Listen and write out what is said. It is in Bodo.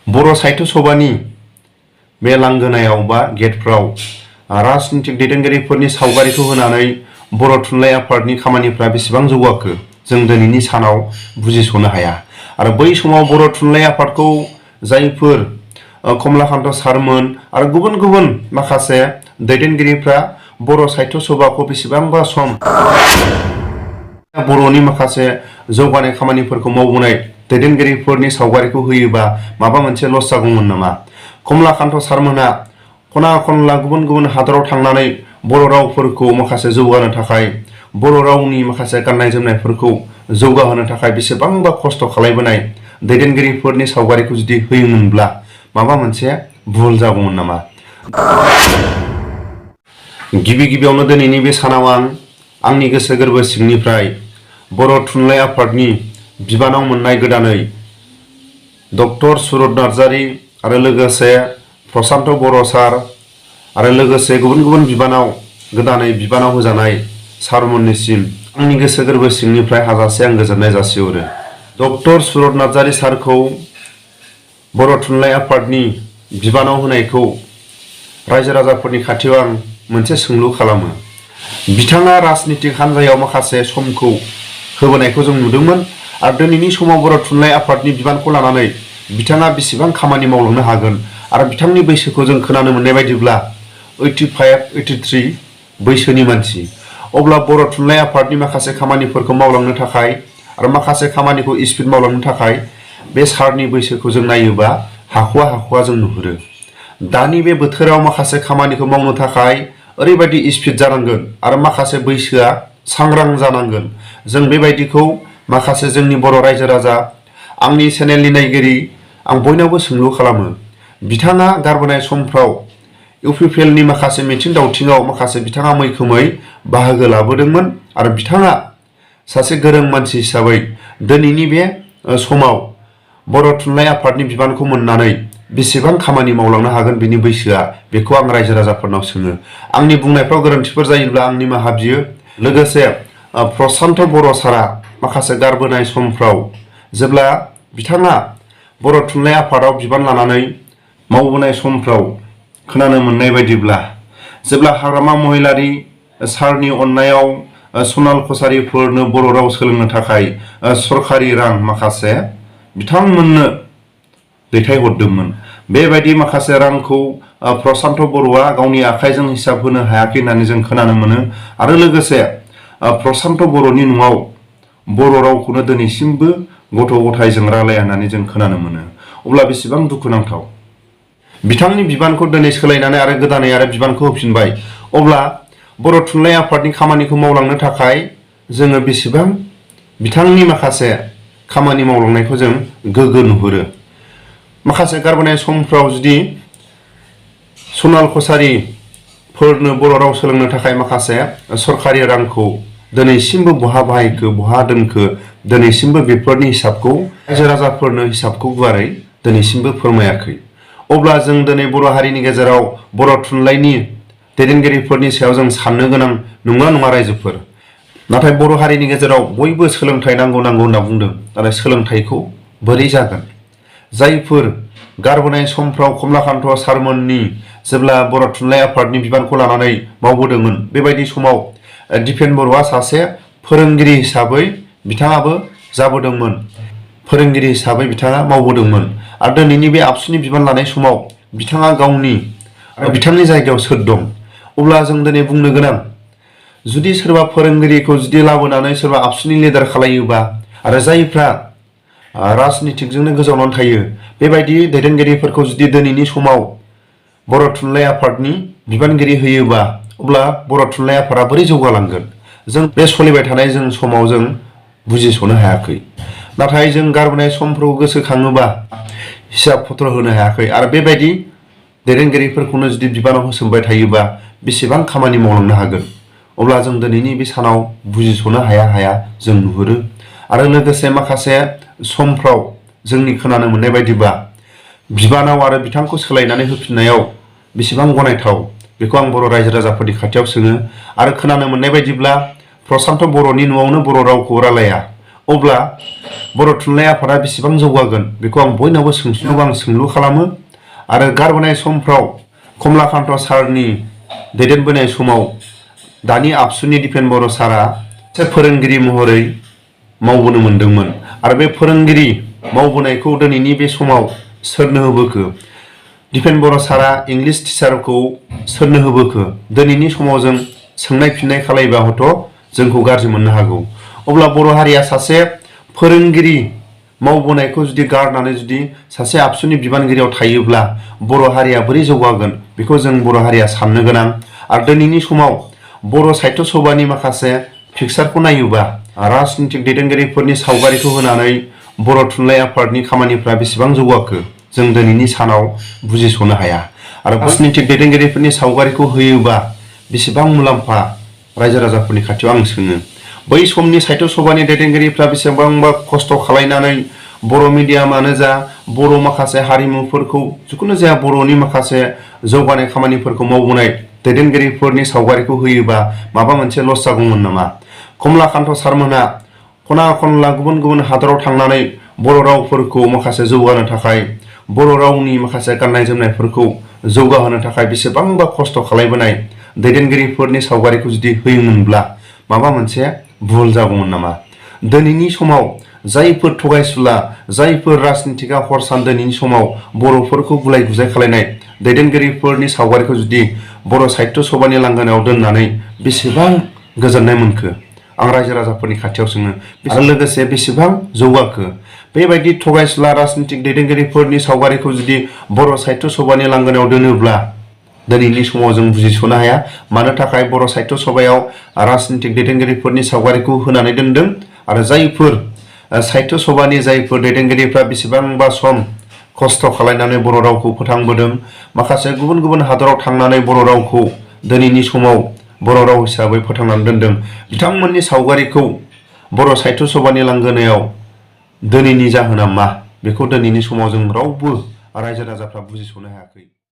बर' साहित्य सभानि बे लांगोनायाव बा गेटफ्राव राजनीतिक दैदेनगिरिफोरनि सावगारिखौ होनानै बर' थुनलाइ आफादनि खामानिफ्रा बेसेबां जौगाखो जों दिनैनि सानाव बुजिस'नो हाया। आरो बै समाव बर' थुनलाइ आफादखौ जायफोर कमलाकान्त सारमोन आरो गुबुन गुबुन माखासे दैदेनगिरिफ्रा बर' साहित्य सभाखौ बेसेबांबा सम बर'नि माखासे जौगानाय खामानिफोरखौ मावबोनाय दैदेनगिरिफोरनि सावगारिखौ होयोबा माबा मोनसे लस जागौमोन नामा? कमलाकान्त सारमोना खना खनला गुबुन गुबुन हादराव थांनानै बर' रावफोरखौ माखासे जौगानो थाखाय बर' रावनि माखासे गाननाय जोमनायफोरखौ जौगाहोनो थाखाय बेसेबांबा खस्थ' खालामबोनाय दैदेनगिरिफोरनि सावगारिखौ जुदि होयोमोनब्ला माबा मोनसे भुल जागौमोन नामा? गिबि गिबियावनो दिनैनि बे सानाव आंनि गोसो गोरबो सिंनिफ्राय बर' थुनलाइ आफादनि बिबानाव मोननाय गोदानै डक्टर सुरत नार्जारि आरो लोगोसे प्रसान्त बर' सार आरो लोगोसे गुबुन गुबुन बिबानाव गोदानै बिबानाव होजानाय सारमोननिसिम आंनि गोसो गोरबो सिंनिफ्राय हाजासे आं गोजोननाय जासिहरो। डक्टर सुरत नार्जारि सारखौ बर' थुनलाइ आफादनि बिबानाव होनायखौ रायजो राजाफोरनि खाथियाव आं मोनसे सोंलु खालामो। बिथाङा राजनीतिक हान्जायाव माखासे समखौ होबोनायखौ जों नुदोंमोन आरो दिनैनि समाव बर' थुनलाइ आफादनि बिबानखौ लानानै बिथाङा बेसेबां खामानि मावलांनो हागोन आरो बिथांनि बैसोखौ जों खोनानो मोननाय बायदिब्ला 85-83 बैसोनि मानसि। अब्ला बर' थुनलाइ आफादनि माखासे खामानिफोरखौ मावलांनो थाखाय आरो माखासे खामानिखौ स्पिड मावलांनो थाखाय बे सारनि बैसोखौ जों नायोबा हाख'वा जों नुहुरो। दानि बे बोथोराव माखासे खामानिखौ मावनो थाखाय ओरैबायदि स्पिड जानांगोन आरो माखासे बैसोआ सांग्रां जानांगोन। जों बेबायदिखौ माखासे जोंनि बर' रायजो राजा आंनि चेनेलनि नायगिरि आं बयनावबो सोंलु खालामो। बिथाङा गारबोनाय समफ्राव इउपिपिएलनि माखासे मिथिं दावथिङाव माखासे बिथाङा मैखोमै बाहागो लाबोदोंमोन आरो बिथाङा सासे गोरों मानसि हिसाबै दिनैनि बे समाव बर' थुनलाइ आफादनि बिबानखौ मोननानै बेसेबां खामानि मावलांनो हागोन बिनि बैसोआ, बेखौ आं रायजो राजाफोरनाव सोङो। आंनि बुंनायफ्राव गोरोन्थिफोर जायोब्ला आं निमाहा बियो। लोगोसे प्रसान्त बर' सारा माखासे गारबोनाय समफ्राव जेब्ला बिथाङा बर' थुनलाइ आफादाव बिबान लानानै मावबोनाय समफ्राव खोनानो मोननाय बायदिब्ला जेब्ला हाग्रामा महिलारि सारनि अननायाव सनाल कसारिफोरनो बर' राव सोलोंनो थाखाय सरखारि रां माखासे बिथांमोननो दैथायहरदोंमोन। बेबायदि माखासे रांखौ प्रसान्त बर'आ गावनि आखाइजों हिसाब होनो हायाखै होननानै जों खोनानो मोनो आरो लोगोसे प्रसान्त बर'नि न'आव बर' रावखौनो दिनैसिमबो गथ' गथायजों रायलाया होननानै जों खोनानो मोनो। अब्ला बेसेबां दुखुनांथाव। बिथांनि बिबानखौ दिनै सोलायनानै आरो गोदानै आरो बिबानखौ होफिनबाय। अब्ला बर' थुनलाइ आफादनि खामानिखौ मावलांनो थाखाय जोङो बेसेबां बिथांनि माखासे खामानि मावलांनायखौ जों गोग्गो नुहुरो। माखासे गारबोनाय समफ्राव जुदि सनाल कसारिफोरनो बर' राव सोलोंनो थाखाय माखासे सरखारि रांखौ दिनैसिमबो बहा बाहायखो बहा दोनखो दिनैसिमबो बेफोरनि हिसाबखौ रायजो राजाफोरनो हिसाबखौ गुवारै दिनैसिमबो फोरमायाखै। अब्ला जों दिनै बर' हारिनि गेजेराव बर' थुनलाइनि दैदेनगिरिफोरनि सायाव जों साननो गोनां नङा रायजोफोर। नाथाय बर' हारिनि गेजेराव बयबो सोलोंथाइ नांगौ होनना बुंदों। नाथाय सोलोंथाइखौ बोरै जागोन? जायफोर गारबोनाय समफ्राव कमलाकान्त सारमोननि जेब्ला बर' थुनलाइ आफादनि बिबानखौ लानानै मावबोदोंमोन, बेबायदि समाव दिपेन बर'आ सासे फोरोंगिरि हिसाबै बिथाङाबो जाबोदोंमोन। फोरोंगिरि हिसाबै बिथाङा मावबोदोंमोन आरो दिनैनि बे आबसुनि बिबान लानाय समाव बिथाङा बिथांनि जायगायाव सोर दं? अब्ला जों दिनै बुंनो गोनां, जुदि सोरबा फोरोंगिरिखौ जुदि लाबोनानै सोरबा आबसुनि लिडार खालायोबा आरो जायफ्रा राजनीतिकजोंनो गोजावनानै थायो बेबायदि दैदेनगिरिफोरखौ जुदि दिनैनि समाव बर' थुनलाइ आफादनि बिबानगिरि होयोबा अब्ला बर' थुनलाइ आफादा बोरै जौगालांगोन? जों बे सोलिबाय थानाय समाव जों बुजिस'नो हायाखै। नाथाय जों गारबोनाय समफोरखौ गोसोखाङोबा हिसाब पत्र होनो हायाखै आरो बेबायदि दैदेनगिरिफोरखौनो जुदि बिबानाव होसोमबाय थायोबा बेसेबां खामानि मावलांनो हागोन? अब्ला जों दिनैनि बे सानाव बुजिस'नो हाया जों नुहुरो। आरो लोगोसे माखासे समफ्राव जोंनि खोनानो मोननाय बायदिबा बिबानाव आरो बिथांखौ सोलायनानै होफिननायाव बेसेबां गनायथाव बेखौ आं बर' रायजो राजाफोरनि खाथियाव सोङो। आरो खोनानो मोननाय बायदिब्ला प्रसान्त बर'नि न'आवनो बर' रावखौ रायलाया। अब्ला बर' थुनलाइ आफादा बेसेबां जौगागोन बेखौ आं बयनावबो सोंलु खालामो। आरो गारबोनाय समफ्राव कमलाकान्त सारनि दैदेनबोनाय समाव दानि आबसुनि दिपेन बर' सारा सासे फोरोंगिरि महरै मावबोनो मोनदोंमोन। आरो बे फोरोंगिरि मावबोनायखौ दिनैनि बे समाव सोरनो होबोखो? दिपेन बर' सारा इंलिश टिचारखौ सोरनो होबोखो? दिनैनि समाव जों सोंनाय फिननाय खालायबा हयथ' जोंखौ गाज्रि मोननो हागौ। अब्ला बर' हारिया सासे फोरोंगिरि मावबोनायखौ जुदि गारनानै जुदि सासे आबसुनि बिबानगिरियाव थायोब्ला बर' हारिया बोरै जौगागोन बेखौ जों बर' हारिया साननो गोनां। आरो दिनैनि समाव बर' साहित्य सभानि माखासे पिक्सारखौ नायोबा राजनितिक दैदेनगिरिफोरनि सावगारिखौ होनानै बर' थुनलाइ आफादनि खामानिफ्रा बेसेबां जौगाखो जों दिनैनि सानाव बुजिस'नो हाया। आरो राजनितिक दैदेनगिरिफोरनि सावगारिखौ होयोबा बेसेबां मुलाम्फा रायजो राजाफोरनि खाथियाव आं सोङो। बै समनि साहित्य सभानि दैदेनगिरिफ्रा बेसेबांबा खस्थ' खालायनानै बर' मिडियामानो जा बर' माखासे हारिमुफोरखौ जिखुनु जाया बर'नि माखासे जौगानाय खामानिफोरखौ मावबोनाय दैदेनगिरिफोरनि सावगारिखौ होयोबा माबा मोनसे लस जागौमोन नामा? कमलाकान्त सारमोनहा खना खनला गुबुन गुबुन हादराव थांनानै बर' रावफोरखौ माखासे जौगानो थाखाय बर' रावनि माखासे गाननाय जोमनायफोरखौ जौगाहोनो थाखाय बेसेबांबा खस्थ' खालायबोनाय दैदेनगिरिफोरनि सावगारिखौ जुदि होयोमोनब्ला माबा मोनसे भुल जागौमोन नामा? दिनैनि समाव जायफोर थगायसुला जायफोर राजनितिका हर सान दिनैनि समाव बर'फोरखौ गुलाय गुजाय खालायनाय दैदेनगिरिफोरनि सावगारिखौ जुदि बर' साहित्य सभानि लांगोनायाव दोननानै बेसेबां गोजोननाय मोनखो आं रायजो राजाफोरनि खाथियाव सोङो। आरो लोगोसे बेसेबां जौगाखो? बेबायदि थगायसुला राजनितिक दैदेनगिरिफोरनि सावगारिखौ जुदि बर' साहित्य सभानि लांगोनायाव दोनोब्ला दिनैनि समाव जों बुजिस'नो हाया मानो थाखाय बर' साहित्य सभायाव राजनितिक दैदेनगिरिफोरनि सावगारिखौ होनानै दोनदों। आरो जायफोर साहित्य सभानि जायफोर दैदेनगिरिफ्रा बेसेबांबा सम खस्थ' खालायनानै बर' रावखौ फोथांबोदों, माखासे गुबुन गुबुन हादराव थांनानै बर' रावखौ दिनैनि समाव बर' राव हिसाबै फोथांनानै दोनदों, बिथांमोननि सावगारिखौ बर' साहित्य सभानि लांगोनायाव दिनैनि जाहोना मा बेखौ दिनैनि समाव जों रावबो रायजो राजाफ्रा बुजिस'नो हायाखै।